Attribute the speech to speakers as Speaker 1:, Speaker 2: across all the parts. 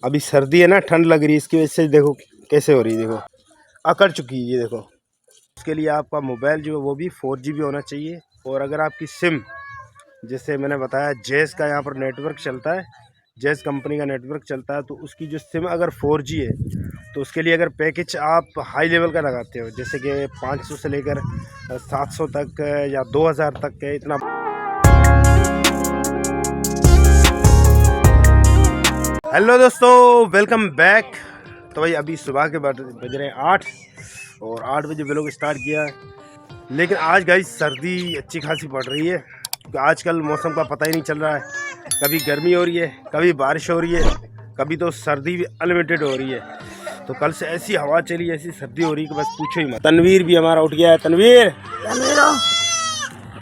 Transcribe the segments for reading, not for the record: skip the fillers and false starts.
Speaker 1: अभी सर्दी है ना, ठंड लग रही है, इसकी वजह से देखो कैसे हो रही है, देखो अकड़ चुकी है ये देखो। उसके लिए आपका मोबाइल जो है वो भी 4GB होना चाहिए। और अगर आपकी सिम, जैसे मैंने बताया जेस का यहाँ पर नेटवर्क चलता है, जेस कंपनी का नेटवर्क चलता है, तो उसकी जो सिम अगर 4G है तो उसके लिए अगर पैकेज आप हाई लेवल का लगाते हो, जैसे कि 500 से लेकर 700 तक या 2000 तक है, इतना। हेलो दोस्तों, वेलकम बैक। तो भाई अभी सुबह के बज रहे हैं 8 और 8 बजे व्लॉग स्टार्ट किया है। लेकिन आज गाइस सर्दी अच्छी खासी पड़ रही है, क्योंकि आजकल मौसम का पता ही नहीं चल रहा है। कभी गर्मी हो रही है, कभी बारिश हो रही है, कभी तो सर्दी भी अनलिमिटेड हो रही है। तो कल से ऐसी हवा चली, ऐसी सर्दी हो रही है कि बस पूछो ही मत। तनवीर भी हमारा उठ गया है। तनवीर,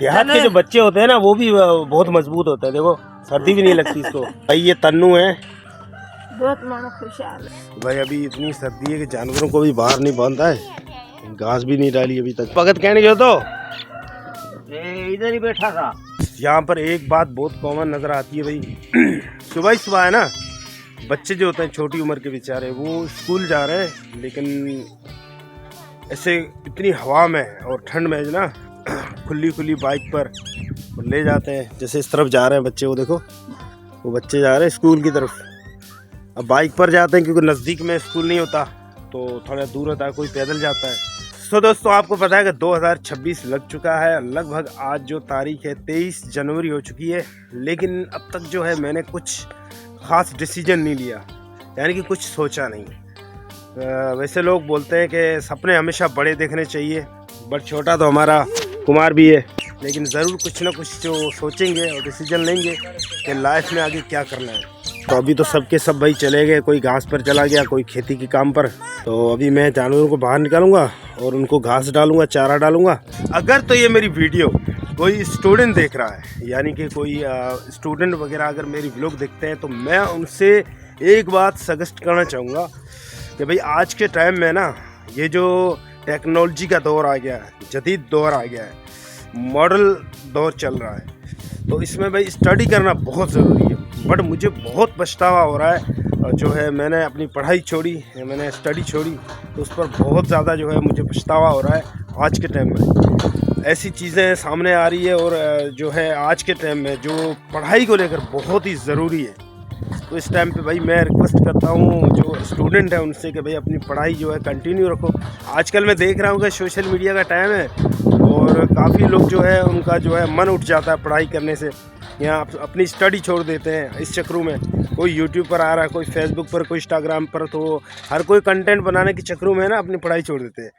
Speaker 1: देहात के जो बच्चे होते हैं ना वो भी बहुत मजबूत होते हैं, देखो सर्दी भी नहीं लगती इसको। भाई ये तन्नू है,
Speaker 2: बहुत मानो खुशहाल है
Speaker 1: भाई। अभी इतनी सर्दी है कि जानवरों को भी बाहर नहीं बांधा है, घास भी नहीं डाली अभी तक। भगत कहने जो तो
Speaker 2: इधर ही बैठा था।
Speaker 1: यहाँ पर एक बात बहुत कॉमन नजर आती है भाई। सुबह ही सुबह है ना, बच्चे जो होते हैं छोटी उम्र के बेचारे, वो स्कूल जा रहे हैं, लेकिन ऐसे इतनी हवा में और ठंड में ना खुली खुली बाइक पर ले जाते हैं। जैसे इस तरफ जा रहे हैं बच्चे, वो देखो वो बच्चे जा रहे हैं स्कूल की तरफ। अब बाइक पर जाते हैं क्योंकि नज़दीक में स्कूल नहीं होता, तो थोड़ा दूर होता है, कोई पैदल जाता है। तो दोस्तों आपको पता है कि 2026 लग चुका है, लगभग आज जो तारीख है 23 जनवरी हो चुकी है। लेकिन अब तक जो है मैंने कुछ ख़ास डिसीजन नहीं लिया, यानी कि कुछ सोचा नहीं। वैसे लोग बोलते हैं कि सपने हमेशा बड़े देखने चाहिए, बट छोटा तो हमारा कुमार भी है। लेकिन ज़रूर कुछ ना कुछ जो सोचेंगे और डिसीजन लेंगे कि लाइफ में आगे क्या करना है। तो अभी तो सबके सब भाई चले गए, कोई घास पर चला गया, कोई खेती के काम पर। तो अभी मैं जानवरों को बाहर निकालूंगा और उनको घास डालूंगा, चारा डालूंगा। अगर तो ये मेरी वीडियो कोई स्टूडेंट देख रहा है, यानी कि कोई स्टूडेंट वगैरह अगर मेरी व्लॉग देखते हैं, तो मैं उनसे एक बात सजेस्ट करना चाहूँगा कि भाई आज के टाइम में ना ये जो टेक्नोलॉजी का दौर आ गया है, जदीद दौर आ गया है, मॉडल दौर चल रहा है, तो इसमें भाई स्टडी करना बहुत ज़रूरी है। बट मुझे बहुत पछतावा हो रहा है, जो है मैंने अपनी पढ़ाई छोड़ी, मैंने स्टडी छोड़ी, तो उस पर बहुत ज़्यादा जो है मुझे पछतावा हो रहा है। आज के टाइम में ऐसी चीज़ें सामने आ रही है, और जो है आज के टाइम में जो पढ़ाई को लेकर बहुत ही ज़रूरी है। तो इस टाइम पे भाई मैं रिक्वेस्ट करता हूँ जो स्टूडेंट है उनसे कि भाई अपनी पढ़ाई जो है कंटिन्यू रखो। आजकल मैं देख रहा हूँ कि सोशल मीडिया का टाइम है, और काफ़ी लोग जो है उनका जो है मन उठ जाता है पढ़ाई करने से, या अपनी स्टडी छोड़ देते हैं इस चक्रों में। कोई यूट्यूब पर आ रहा है, कोई फेसबुक पर, कोई इंस्टाग्राम पर, तो हर कोई कंटेंट बनाने के चक्रों में ना अपनी पढ़ाई छोड़ देते हैं।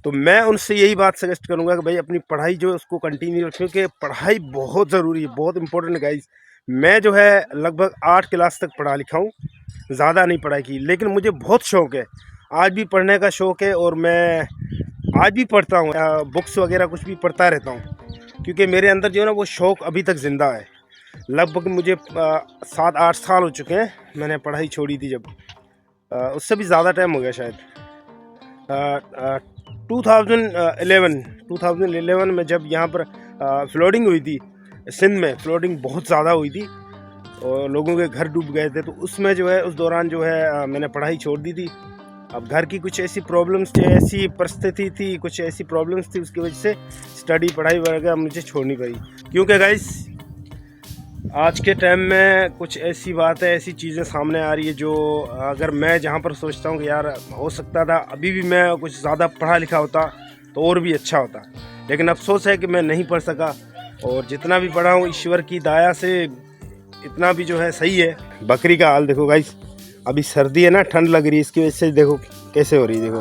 Speaker 1: तो मैं उनसे यही बात सजेस्ट करूंगा कि भाई अपनी पढ़ाई जो है उसको कंटिन्यू रखें, क्योंकि पढ़ाई बहुत ज़रूरी है, बहुत इंपॉर्टेंट है गाइस। मैं जो है लगभग 8 क्लास तक पढ़ा लिखा हूँ, ज़्यादा नहीं पढ़ाई की, लेकिन मुझे बहुत शौक़ है, आज भी पढ़ने का शौक़ है, और मैं आज भी पढ़ता हूँ, बुक्स वगैरह कुछ भी पढ़ता रहता हूँ, क्योंकि मेरे अंदर जो है ना वो शौक़ अभी तक ज़िंदा है। लगभग मुझे 7-8 साल हो चुके हैं मैंने पढ़ाई छोड़ी थी, जब उससे भी ज़्यादा टाइम हो गया शायद। 2011 में जब यहाँ पर फ्लडिंग हुई थी, सिंध में फ्लडिंग बहुत ज़्यादा हुई थी और लोगों के घर डूब गए थे, तो उसमें जो है उस दौरान जो है मैंने पढ़ाई छोड़ दी थी। अब घर की कुछ ऐसी प्रॉब्लम्स थी, ऐसी परिस्थिति थी, कुछ ऐसी प्रॉब्लम्स थी, उसकी वजह से स्टडी पढ़ाई वगैरह मुझे छोड़नी पड़ी। क्योंकि गाइस आज के टाइम में कुछ ऐसी बातें, ऐसी चीज़ें सामने आ रही है जो अगर मैं जहाँ पर सोचता हूँ कि यार हो सकता था अभी भी मैं कुछ ज़्यादा पढ़ा लिखा होता तो और भी अच्छा होता, लेकिन अफसोस है कि मैं नहीं पढ़ सका। और जितना भी पढ़ा हूँ ईश्वर की दया से इतना भी जो है सही है। बकरी का हाल देखो गाइस, अभी सर्दी है ना, ठंड लग रही है, इसकी वजह से देखो कैसे हो रही है। देखो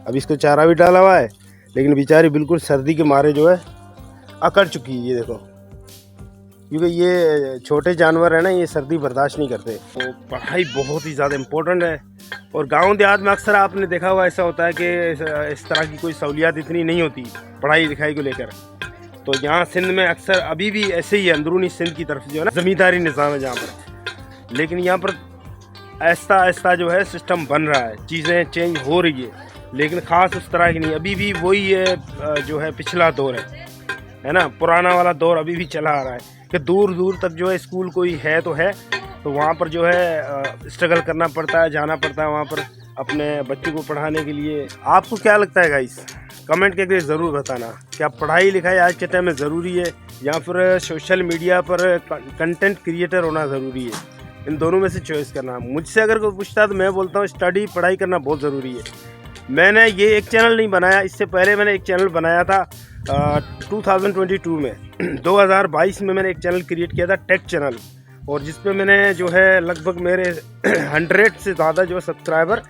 Speaker 1: अभी इसको चारा भी डाला हुआ है, लेकिन बेचारी बिल्कुल सर्दी के मारे जो है अकड़ चुकी है। ये देखो, क्योंकि ये छोटे जानवर है ना, ये सर्दी बर्दाश्त नहीं करते। तो पढ़ाई बहुत ही ज़्यादा इम्पोर्टेंट है। और गांव देहात में अक्सर आपने देखा हुआ ऐसा होता है कि इस तरह की कोई सहूलियात इतनी नहीं होती पढ़ाई लिखाई को लेकर। तो यहाँ सिंध में अक्सर अभी भी ऐसे ही है, अंदरूनी सिंध की तरफ जो है ना ज़मींदारी निज़ाम है जहाँ पर, लेकिन यहाँ पर आहिस्ता आहिस्ता जो है सिस्टम बन रहा है, चीज़ें चेंज हो रही है, लेकिन ख़ास उस तरह की नहीं। अभी भी वही है जो है पिछला दौर है ना, पुराना वाला दौर अभी भी चला आ रहा है कि दूर दूर तक जो है स्कूल कोई है तो है, तो वहाँ पर जो है स्ट्रगल करना पड़ता है, जाना पड़ता है वहाँ पर अपने बच्चों को पढ़ाने के लिए। आपको क्या लगता है गाइस, कमेंट करके ज़रूर बताना, क्या पढ़ाई लिखाई आज के टाइम में ज़रूरी है या फिर सोशल मीडिया पर कंटेंट क्रिएटर होना ज़रूरी है? इन दोनों में से चॉइस करना। मुझसे अगर कोई पूछता तो मैं बोलता हूँ स्टडी, पढ़ाई करना बहुत ज़रूरी है। मैंने ये एक चैनल नहीं बनाया, इससे पहले मैंने एक चैनल बनाया था 2022 में 2022 में मैंने एक चैनल क्रिएट किया था, टेक चैनल, और जिस पे मैंने जो है लगभग मेरे 100 से ज़्यादा जो सब्सक्राइबर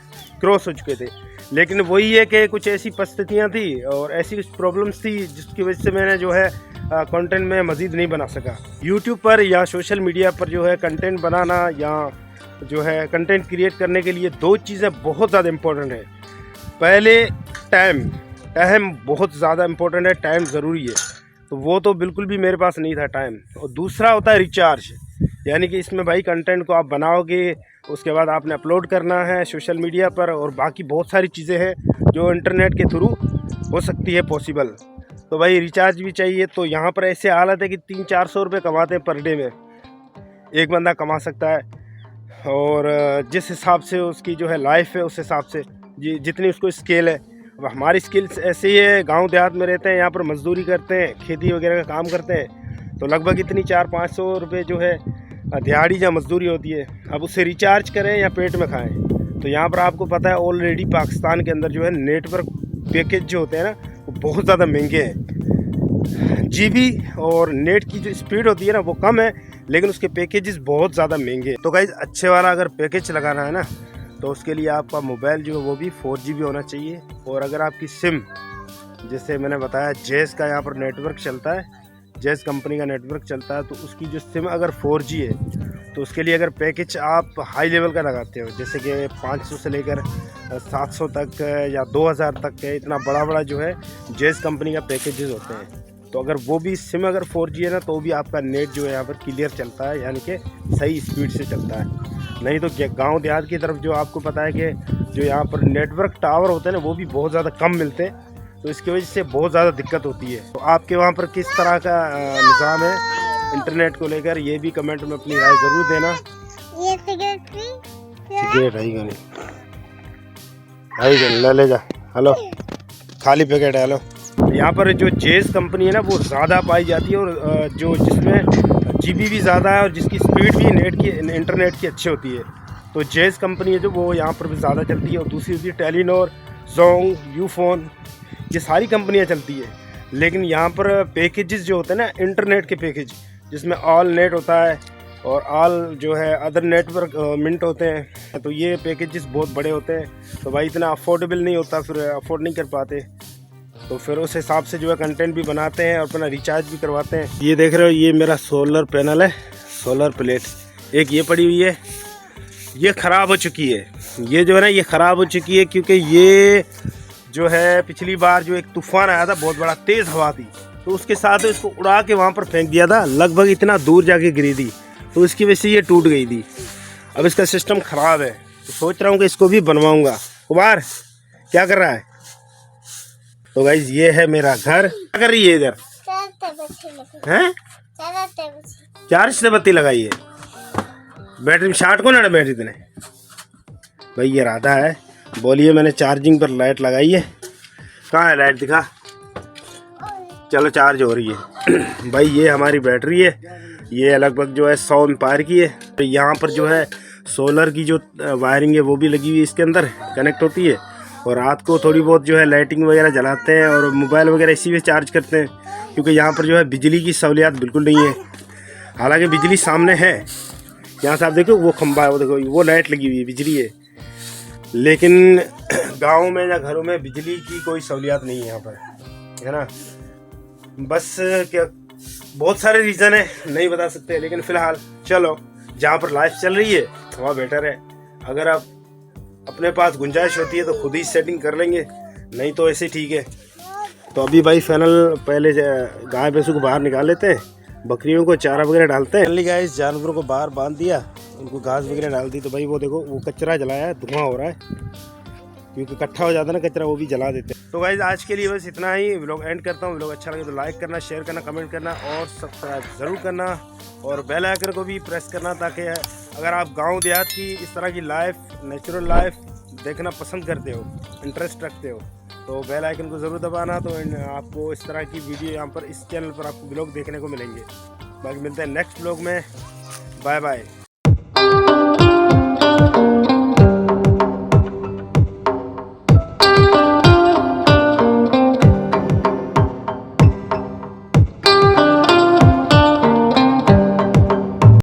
Speaker 1: क्रॉस हो चुके थे। लेकिन वही है कि कुछ ऐसी परिस्थितियाँ थी और ऐसी कुछ प्रॉब्लम्स थी जिसकी वजह से मैंने जो है कंटेंट में मज़ीद नहीं बना सका। यूट्यूब पर या सोशल मीडिया पर जो है कंटेंट बनाना या जो है कंटेंट क्रिएट करने के लिए दो चीज़ें बहुत ज़्यादा इम्पोर्टेंट है। पहले टाइम बहुत ज़्यादा इम्पोर्टेंट है, टाइम ज़रूरी है, तो वो तो बिल्कुल भी मेरे पास नहीं था टाइम। और दूसरा होता है रिचार्ज, यानी कि इसमें भाई कंटेंट को आप बनाओगे, उसके बाद आपने अपलोड करना है सोशल मीडिया पर, और बाकी बहुत सारी चीज़ें हैं जो इंटरनेट के थ्रू हो सकती है पॉसिबल। तो भाई रिचार्ज भी चाहिए। तो यहाँ पर ऐसे हालत है कि 300-400 रुपये कमाते हैं पर डे में, एक बंदा कमा सकता है। और जिस हिसाब से उसकी जो है लाइफ है उस हिसाब से जितनी उसको स्किल है। अब हमारी स्किल्स ऐसे ही है, गांव देहात में रहते हैं, यहाँ पर मजदूरी करते हैं, खेती वगैरह का काम करते हैं, तो लगभग इतनी 400-500 रुपये जो है दिहाड़ी या मजदूरी होती है। अब उससे रिचार्ज करें या पेट में खाएं, तो यहाँ पर आपको पता है ऑलरेडी पाकिस्तान के अंदर जो है नेटवर्क पैकेज जो होते हैं ना वो बहुत ज़्यादा महंगे हैं। जीबी और नेट की जो स्पीड होती है ना वो कम है, लेकिन उसके पैकेजेस बहुत ज़्यादा महंगे हैं। तो गाइस अच्छे वाला अगर पैकेज लगाना है ना तो उसके लिए आपका मोबाइल जो है वो भी 4GB होना चाहिए। और अगर आपकी सिम, जैसे मैंने बताया जेस का यहाँ पर नेटवर्क चलता है, जेस कंपनी का नेटवर्क चलता है, तो उसकी जो सिम अगर 4G है तो उसके लिए अगर पैकेज आप हाई लेवल का लगाते हो, जैसे कि 500 से लेकर 700 तक या 2000 तक है, इतना बड़ा बड़ा जो है जेस कंपनी का पैकेजेस होते हैं, तो अगर वो भी सिम अगर 4G है ना तो भी आपका नेट जो है यहाँ पर क्लियर चलता है, यानी कि सही स्पीड से चलता है। नहीं तो गांव देहात की तरफ जो आपको पता है कि जो यहाँ पर नेटवर्क टावर होते हैं ना वो भी बहुत ज़्यादा कम मिलते हैं, तो इसकी वजह से बहुत ज़्यादा दिक्कत होती है। तो आपके वहाँ पर किस तरह का निज़ाम है इंटरनेट को लेकर, ये भी कमेंट में अपनी राय ज़रूर देना।
Speaker 2: ये
Speaker 1: सिगरेट आई ले जा, हेलो खाली पैकेट है, हेलो। यहाँ पर जो जेस कंपनी है ना वो ज़्यादा पाई जाती है, और जो जिसमें जीबी भी ज़्यादा है और जिसकी स्पीड भी इंटरनेट की अच्छी होती है, तो जेस कंपनी है जो वो यहाँ पर भी ज़्यादा चलती है। और दूसरी होती है टेलीनॉर, जोंग, यूफोन, ये सारी कंपनियाँ चलती है। लेकिन यहाँ पर पैकेजेस जो होते हैं ना इंटरनेट के पैकेज, जिसमें ऑल नेट होता है और ऑल जो है अदर नेटवर्क मिनट होते हैं, तो ये पैकेजेस बहुत बड़े होते हैं, तो भाई इतना अफोर्डेबल नहीं होता, फिर अफोर्ड नहीं कर पाते, तो फिर उस हिसाब से जो है कंटेंट भी बनाते हैं और अपना रिचार्ज भी करवाते हैं। ये देख रहे हो, ये मेरा सोलर पैनल है, सोलर प्लेट, एक ये पड़ी हुई है, ये ख़राब हो चुकी है। ये जो है ना ये ख़राब हो चुकी है क्योंकि ये जो है पिछली बार जो एक तूफ़ान आया था, बहुत बड़ा तेज़ हवा थी, तो उसके साथ इसको उड़ा के वहाँ पर फेंक दिया था, लगभग इतना दूर जाके गिरी थी, तो इसकी वजह से ये टूट गई थी। अब इसका सिस्टम ख़राब है, तो सोच रहा हूँ कि इसको भी बनवाऊँगा। कुमार क्या कर रहा है? तो गाइस ये है मेरा घर। क्या कर रही है इधर? हैं? चार्ज से बत्ती लगाई है, बैटरी में शार्ट को ना बैटरी इतने। भाई ये राधा है, बोलिए मैंने चार्जिंग पर लाइट लगाई है। कहाँ है लाइट, दिखा। चलो चार्ज हो रही है। भाई ये हमारी बैटरी है, ये लगभग जो है 100 एम्पायर की है। तो यहाँ पर जो है सोलर की जो वायरिंग है वो भी लगी हुई है, इसके अंदर कनेक्ट होती है, और रात को थोड़ी बहुत जो है लाइटिंग वगैरह जलाते हैं और मोबाइल वगैरह इसी में चार्ज करते हैं, क्योंकि यहाँ पर जो है बिजली की सहूलियत बिल्कुल नहीं है। हालांकि बिजली सामने है, यहाँ से आप देखो वो खंभा है, वो देखो वो लाइट लगी हुई है, बिजली है, लेकिन गाँव में या घरों में बिजली की कोई सहूलियत नहीं है यहाँ पर, है ना। बस क्या बहुत सारे रीज़न है, नहीं बता सकते, लेकिन फ़िलहाल चलो जहाँ पर लाइफ चल रही है वहाँ बेटर है। अगर आप अपने पास गुंजाइश होती है तो खुद ही सेटिंग कर लेंगे, नहीं तो ऐसे ठीक है। तो अभी भाई फाइनल पहले गाय भैंसों को बाहर निकाल लेते हैं, बकरियों को चारा वगैरह डालते हैं। फाइनली गाइस जानवरों को बाहर बांध दिया, उनको घास वगैरह डाल दी। तो भाई वो देखो वो कचरा जलाया है, धुआं हो रहा है, क्योंकि इकट्ठा हो जाता है ना कचरा, वो भी जला देते हैं। तो गाइस आज के लिए बस इतना ही, व्लॉग एंड करता हूँ। व्लॉग अच्छा लगे तो लाइक करना, शेयर करना, कमेंट करना और सब्सक्राइब ज़रूर करना, और बेल आइकन को भी प्रेस करना ताकि अगर आप गांव देहात की इस तरह की लाइफ, नेचुरल लाइफ देखना पसंद करते हो, इंटरेस्ट रखते हो, तो बेल आइकन को ज़रूर दबाना। तो आपको इस तरह की वीडियो यहाँ पर इस चैनल पर आपको ब्लॉग देखने को मिलेंगे। बाकी मिलते हैं नेक्स्ट ब्लॉग में। Bye bye.